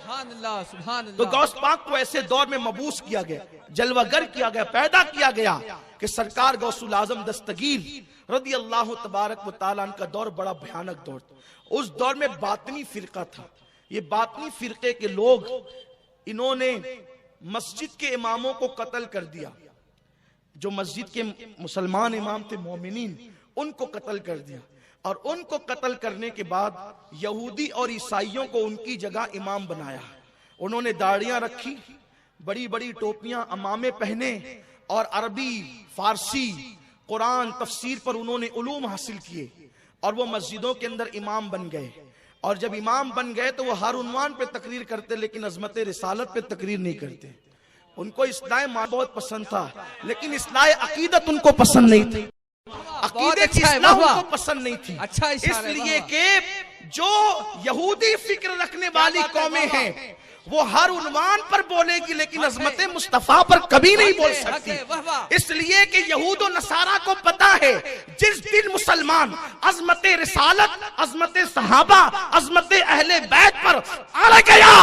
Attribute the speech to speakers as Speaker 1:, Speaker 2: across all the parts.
Speaker 1: سبحان اللہ سبحان
Speaker 2: تو
Speaker 1: اللہ.
Speaker 2: غوث پاک کو ایسے دور میں مبعوث کیا گیا، جلوہ گر کیا گیا، پیدا کیا گیا کہ سرکار غوث العظم دستگیر رضی اللہ تبارک و تعالیٰ عنہ کا دور بڑا بھیانک دور تھا. اس دور میں باطنی فرقہ تھا. یہ باطنی فرقے کے لوگ انہوں نے مسجد کے اماموں کو قتل کر دیا. جو مسجد کے مسلمان امام تھے مومنین، ان کو قتل کر دیا. اور ان کو قتل کرنے کے بعد یہودی اور عیسائیوں کو ان کی جگہ امام بنایا. انہوں نے داڑیاں رکھی، بڑی بڑی ٹوپیاں امامے پہنے، اور عربی، فارسی، قرآن، تفسیر پر انہوں نے علوم حاصل کیے، اور وہ مسجدوں کے اندر امام بن گئے. اور جب امام بن گئے تو وہ ہر عنوان پہ تقریر کرتے، لیکن عظمت رسالت پہ تقریر نہیں کرتے. ان کو اصلاح مال بہت پسند تھا، لیکن اصلاح عقیدت ان کو پسند نہیں تھی. عقیدے کی اصلاح ان کو پسند نہیں تھی. اس لیے کہ جو یہودی فکر رکھنے والی قومیں ہیں وہ ہر عنوان پر بولے گی، لیکن عظمت مصطفیٰ پر کبھی نہیں بول سکتی. اس لیے کہ یہود و نصارہ کو پتا ہے جس دن مسلمان عظمت رسالت، عظمت صحابہ، عظمت اہل بیت پر آ گیا،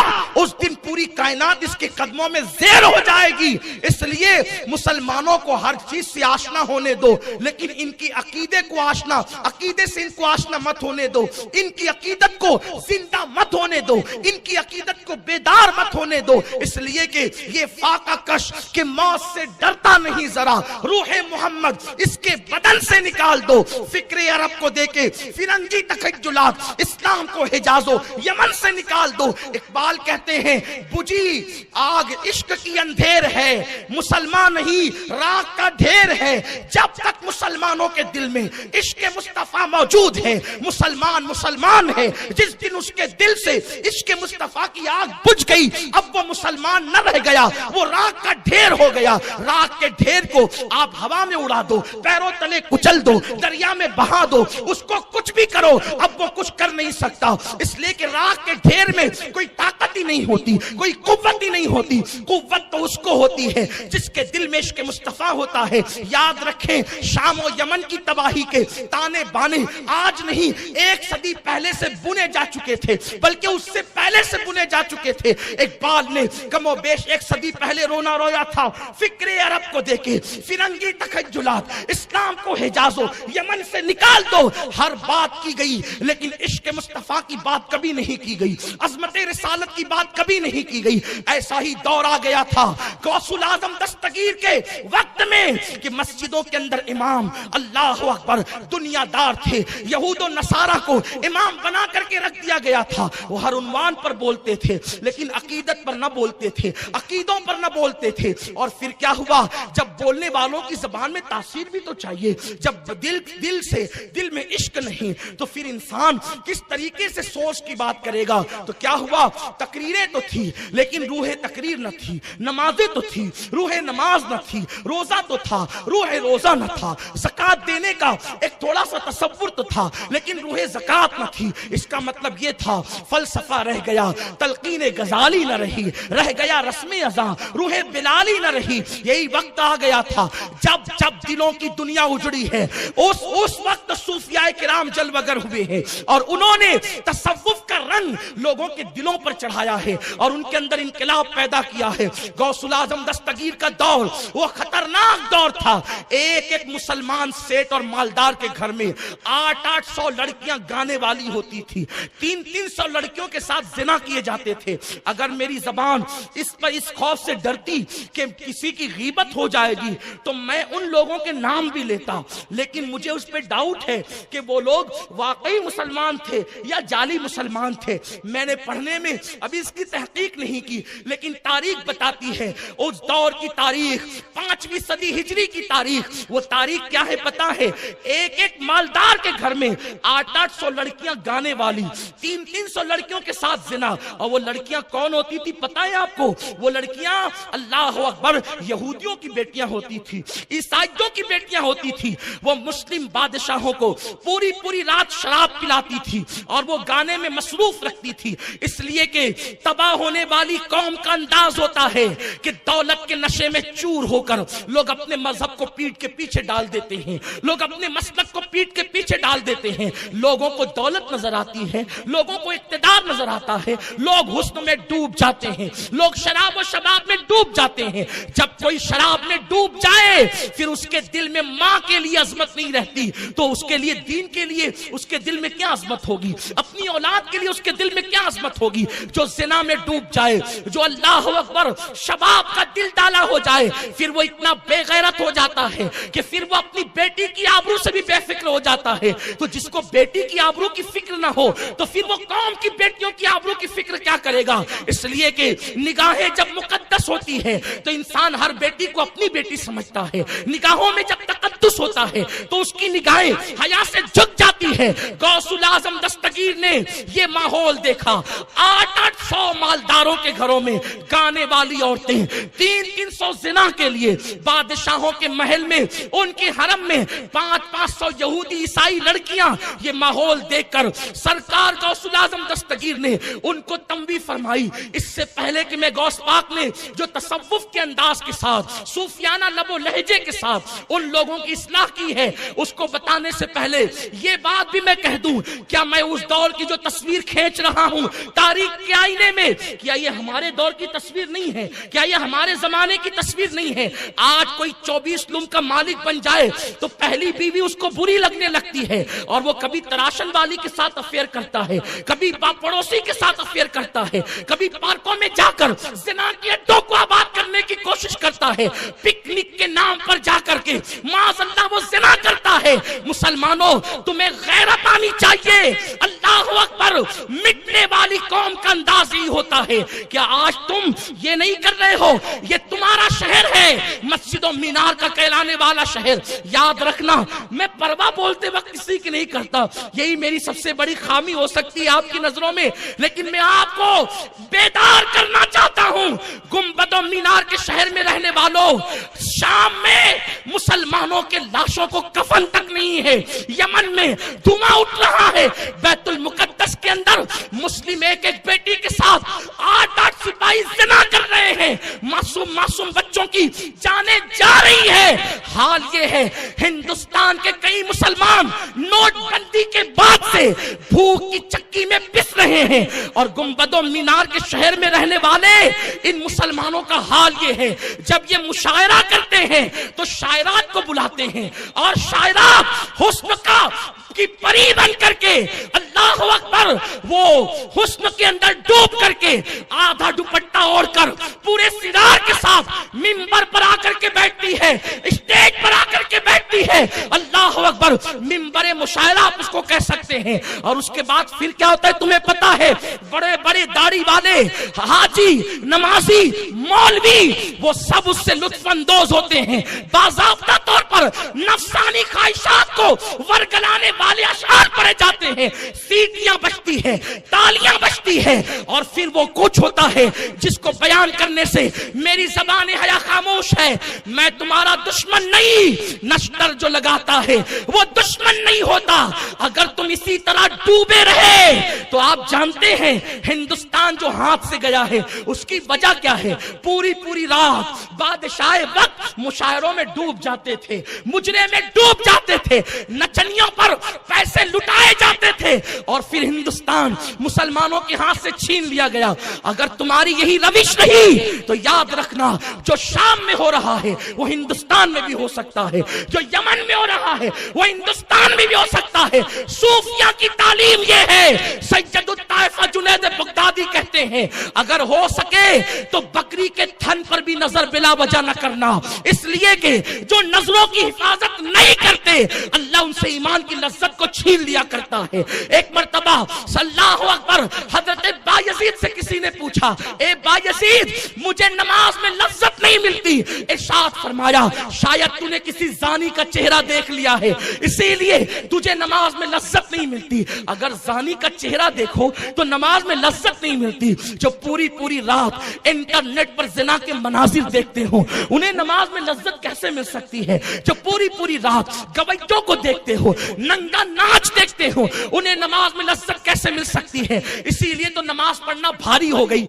Speaker 2: اس دن پوری کائنات اس کے قدموں میں زیر ہو جائے گی. اس لیے مسلمانوں کو ہر چیز سے آشنا ہونے دو، لیکن ان کی عقیدے کو آشنا، عقیدے سے ان کو آشنا مت ہونے دو. ان کی عقیدت کو زندہ مت ہونے دو، ان کی عقیدت کو بیدار مت ہونے دو. اس لیے کہ یہ فاقہ کش کہ موت سے ڈرتا نہیں ذرا، روح محمد اس کے بدن سے نکال دو. فکر عرب کو دے کے فرنگی تخیلات اسلام کو حجاز و یمن سے نکال دو. اقبال کہتے ہیں بجھی آگ عشق کی اندھیر ہے، مسلمان نہیں راک کا ڈھیر ہے. جب تک مسلمانوں کے دل میں عشق مصطفیٰ موجود ہے، مسلمان مسلمان ہے. جس دن اس کے دل سے عشق مصطفیٰ کی آگ بجھ گئی، اب وہ مسلمان نہ رہ گیا، وہ راک کا ڈھیر ہو گیا. راک کے ڈھیر کو آپ ہوا میں اڑا دو، پیروں تلے کچل دو، دریا میں بہا دو، اس کو کچھ بھی کرو، اب وہ کچھ کر نہیں سکتا. اس لیے کہ راک کے ڈھیر میں کوئی طاقت ہی نہیں ہوتی، کوئی قوت ہی نہیں ہوتی. قوت تو اس کو ہوتی ہے جس کے دل میں عشق مصطفیٰ ہوتا ہے. یاد رکھیں شام و یمن کی تباہی کے تانے بانے آج نہیں، ایک صدی پہلے سے بنے جا چکے تھے، بلکہ اس سے پہلے سے بنے جا چکے تھے. اقبال نے کم و بیش ایک صدی پہلے رونا رویا تھا فکر عرب کو دیکھے. فرنگی تخیلات اسلام کو حجاز و یمن سے نکال دو. ہر بات کی گئی لیکن عشق مصطفیٰ کی بات کبھی نہیں کی گئی، عظمت رسالت کی بات کبھی نہیں کی گئی. ایسا ہی دور آ گیا تھا غوث العظم دستگیر کے وقت میں کہ مسجدوں کے اندر امام اللہ اکبر دنیا دار تھے. یہود و نصارہ کو امام بنا کر کے رکھ دیا گیا تھا. وہ ہر عنوان پر بولتے تھے، لیکن عقیدت پر نہ بولتے تھے، عقیدوں پر نہ بولتے تھے. اور پھر کیا ہوا؟ جب بولنے والوں کی زبان میں تاثیر بھی تو چاہیے. جب دل میں عشق نہیں تو پھر انسان کس طریقے سے سوچ کی بات کرے گا؟ تو کیا ہوا؟ تقریریں تو تھی لیکن روح تقریر نہ تھی. نمازیں تو تھی، روح نماز نہ تھی. روزہ تو تھا، روح روزہ نہ تھا. زکوٰۃ دینے کا ایک تھوڑا سا تصور تو تھا، لیکن روح زکوٰۃ نہ تھی. اس کا مطلب یہ تھا فلسفہ رہ گیا، تلقین غزالی نہ رہی، رہ گیا رسم ازاں، روح بلالی نہ رہی. یہی وقت آ گیا تھا جب دلوں کی دنیا اجڑی ہے. اس وقت صوفیاء کرام جلوہ گر ہوئے ہیں، اور انہوں نے تصوف کا رنگ لوگوں کے دلوں پر چڑھایا ہے اور ان کے اندر انقلاب پیدا کیا ہے. غوث العظم دستگیر کا دور وہ خطرناک دور تھا. ایک مسلمان سیٹ اور مالدار کے گھر میں 800 لڑکیاں گانے والی ہوتی تھی. 300 لڑکیوں کے ساتھ زنا کیے جاتے تھے. اگر میری زبان اس خوف سے ڈرتی کہ کسی کی غیبت ہو جائے گی تو میں ان لوگوں کے نام بھی لیتا، لیکن مجھے اس پہ ڈاؤٹ ہے کہ وہ لوگ واقعی مسلمان تھے یا جعلی مسلمان تھے. میں نے پڑھنے میں ابھی اس کی تحقیق نہیں کی، لیکن تاریخ بتاتی ہے اس دور کی تاریخ 5ویں صدی ہجری کی تاریخ. وہ تاریخ کیا ہے پتا ہے؟ ایک مالدار کے گھر میں 800 لڑکیاں گانے والی، 300 لڑکیوں کے ساتھ زنا. اور وہ لڑکیاں کون ہوتی تھی پتا ہے آپ کو؟ وہ لڑکیاں اللہ اکبر یہودیوں کی بیٹیاں ہوتی تھی، عیسائیوں کی بیٹیاں ہوتی تھی. وہ مسلم بادشاہوں کو پوری رات شراب پلاتی تھی اور وہ گانے میں مصروف رکھتی تھی. اس لیے کہ तबाह होने वाली कौम का अंदाज होता है कि दौलत के नशे में चूर होकर लोग अपने मजहब को पीठ के पीछे डाल देते हैं, लोग अपने मसलक को पीठ के पीछे डाल देते हैं। लोगों को दौलत नजर आती है, लोगों को इक्तिदार नजर आता है, लोग हुस्न में डूब जाते हैं, लोग शराब और शबाब में डूब जाते हैं। जब कोई शराब में डूब जाए फिर उसके दिल में माँ के लिए अजमत नहीं रहती, तो उसके लिए दीन के लिए उसके दिल में क्या अजमत होगी, अपनी औलाद के लिए उसके दिल में क्या अजमत होगी। जो जिना में डूब जाए, जो अल्लाह अकबर शबाब का दिल डाला हो जाए, फिर वो इतना बेगैरत हो जाता है कि फिर वो अपनी बेटी की आबरू से भी बेफिक्र हो जाता है। तो जिसको बेटी की आबरू की फिक्र ना हो तो फिर वो कौम की बेटियों की आबरू की फिक्र क्या करेगा। इसलिए कि निगाहें जब मुकद्दस होती है तो इंसान हर बेटी को अपनी बेटी समझता है। निगाहों में जब तकद्दुस होता है तो उसकी निगाहें हया से झुक जाती है। गौसुल आजम दस्तगीर ने ये माहौल देखा। 800 मालदारों के घरों में गाने वाली औरतें, 300 जिना के लिए बादशाहों के महल में, उनके हरम में 500 यहूदी ईसाई लड़कियां। ये माहौल देखकर सरकार गौसुल आजम दस्तगीर ने उनको तंबीह फरमाई। इससे पहले कि मैं गौस पाक ने जो तसव्वुफ के अंदाज के साथ, सूफियाना लबो लहजे के साथ उन लोगों की इस्लाह की है, उसको बताने से पहले ये बात भी मैं कह दूं, क्या मैं उस दौर की जो तस्वीर खींच रहा हूं तारीख के आईने में, क्या ये हमारे दौर की तस्वीर नहीं है, क्या ये हमारे जमाने की तस्वीर नहीं है। आज कोई 24 लुम का मालिक बन जाए तो पहली बीवी उसको बुरी लगने लगती है और वो कभी तराशन वाली के साथ अफेयर करता है, कभी पड़ोसी के साथ अफेयर करता है, कभी पार्कों में जाकर जिना के अड्डों को आबाद करने की कोशिश करता है, पिकनिक के नाम पर जाकर के माज़अल्लाह वो जिना करता है। मुसलमानों, तुम्हें गैरत आनी चाहिए। अल्लाह अकबर, मिटने वाली कौम का अंदाज ही होता है। क्या आज तुम ये नहीं कर रहे हो? ये तुम्हारा शहर है, मस्जिदों मीनार का कहलाने वाला शहर। याद रखना, मैं परवाह बोलते वक्त किसी की नहीं करता, यही मेरी सबसे बड़ी खामी हो सकती है आपकी नजरों में, लेकिन मैं आपको बेदार करना चाहता हूं। गुंबदों मीनार के शहर में रहने वालों, शाम में मुसलमानों के लाशों को कफन तक नहीं है। यमन में धुआं उठ रहा है। बैतुल मुकद्दस के अंदर मुस्लिम एक बेटी के साथ 8 सिपाही जिना कर रहे हैं। मासूम बच्चों की जाने जा रही है। हाल ये है, हिंदुस्तान के कई मुसलमान नोटबंदी के बाद से भूख की चक्की में पिस रहे हैं और गुंबदों मीनार के शहर में रहने वाले इन मुसलमानों का हाल ये है, जब ये मुशायरा करते हैं तो शायरात को बुलाते हैं और शायरात हुस्न का की परी बन करके, अल्लाह अकबर, वो हुस्न के अंदर डूब करके आधा दुपट्टा ओढ़कर पूरे सिरार के साथ मिंबर पर आकर के बैठती है, स्टेज पर आकर के बैठती है। अल्लाह अकबर, मिंबर मुशायरा आप उसको कह सकते हैं। और उसके बाद फिर क्या होता है तुम्हें पता है, बड़े बड़े दाढ़ी वाले हाजी, नमाजी, मौलवी, वो सब उससे लुत्फानंदोज होते हैं। बाज़ाब्ता तौर पर नफसानी ख्वाहिशात को वरगलाने वाले अशआर पढ़े जाते हैं, सीटियां बजती है, तालियां बजती है और फिर वो कुछ होता है जिसको बयान करने से मेरी ज़बान हया खामोश है। मैं तुम्हारा दुश्मन नहीं, नश्तर जो लगाता है वो दुश्मन नहीं होता। अगर तुम इसी तरह डूबे रहे तो आप जानते हैं हिंदुस्तान जो हाथ से गया है उसकी वजह क्या है। पूरी रात बादशाह वक्त मुशायरों में डूब जाते थे, मुजरे में डूब जाते थे, नचनियों पर पैसे लुटाए जाते थे और फिर हिंदुस्तान मुसलमानों के हाथ से छीन लिया गया। अगर तुम्हारी यही रविश रही तो याद रखना, जो शाम में हो रहा है वो हिंदुस्तान में भी हो सकता है, जो यमन में हो रहा है वो हिंदुस्तान में भी हो सकता है। सूफिया की तालीम ये है, सैयदुत ताइफा जुनैद बगदादी कहते हैं, अगर हो सके तो बकरी के थन पर भी नजर बिला वजह न करना, इसलिए कि जो नजरों की हिफाजत नहीं करते अल्लाह उनसे ईमान की लज्जत को छीन लिया करता है। एक मर्तबा सल्लल्लाहु अकबर, हजरत बायजीद से किसी ने पूछा, ए बायजीद, मुझे नमाज में लज्जत नहीं मिलती। इरशाद फरमाया, शायद तूने किसी जानी का चेहरा देख लिया है इसीलिए तुझे नमाज में लज्जत नहीं मिलती। अगर जानी का चेहरा देखो तो नमाज में लज्जत नहीं मिलती। जो पूरी रात इंटरनेट पर जिना के मनाजिर देखते हो उन्हें नमाज में लज्जत कैसे मिल सकती है। जो पूरी रात गवैयों को देखते हो, नंगा नाच देखते हो, उन्हें नमाज में लज्जत कैसे मिल सकती है। इसीलिए तो नमाज पढ़ना भारी हो गई।